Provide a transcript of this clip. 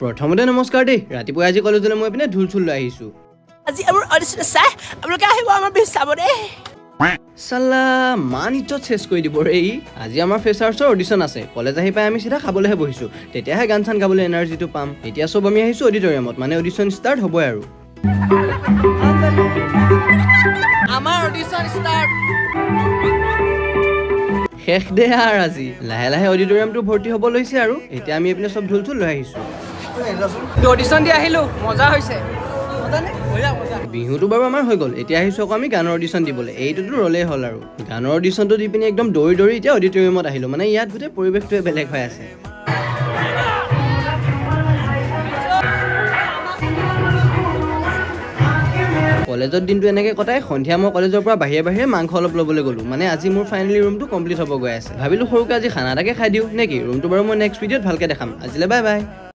প্ৰথমতে নমস্কাৰ দেই ৰাতিপুৱা আজি কলেজলৈ মই পিনে ঢুল লৈ আহিছো আজি আমাৰ অডিশ্যন চাই আপোনালোকে আহিব আমাৰ বিহু চাবলে সালা মান ইজ্জত শেষ কৰি দিব ৰে আজি আমাৰ ফ্ৰেছাৰ্ছৰ অডিশ্যন আছে কলেজ আহি পাই আমি সিধা খাবলৈহে বহিছো তেতিয়াহে গান চান গাবলৈ এনাৰ্জিটো পাম এতিয়া সব আমি আহিছো অডিটৰিয়ামত মানে অডিশ্যন ষ্টাৰ্ট হ'বই আৰু আমাৰ অডিশ্যন ষ্টাৰ্ট শেষ দে আৰু আজি লাহে লাহে অডিটৰিয়ামটো ভৰ্তি হ'ব লৈছে আৰু এতিয়া আমি এইপিনে সব ঢুল লৈ আহিছো অডিশ্যন দি আহিলো মজা হৈছে বিহুটো বাৰু আমাৰ হৈ গ'ল এতিয়া আহিছো আকৌ আমি গানৰ অডিশ্যন দিবলৈ এইটোতো ৰলেই হ'ল আৰু গানৰ অডিশ্যনটো দি পিনে একদম দৌৰি এতিয়া অডিটৰিয়ামত আহিলো মানে ইয়াত গোটেই পৰিৱেশটোৱে বেলেগ হৈ আছে কলেজৰ দিনটো এনেকৈ কটাই সন্ধিয়া মই কলেজৰ পৰা বাহিৰে মাংস অলপ ল'বলৈ গ'লো মানে আজি মোৰ ফাইনেলি ৰুমটো কমপ্লিট হ'ব গৈ আছে ভাবিলো সৰুকৈ আজি খানা এটাকে খাই দিওঁ নেকি ৰুমটো বাৰু মই নেক্সট ভিডিঅ'ত ভালকৈ দেখাম আজিলৈ বাই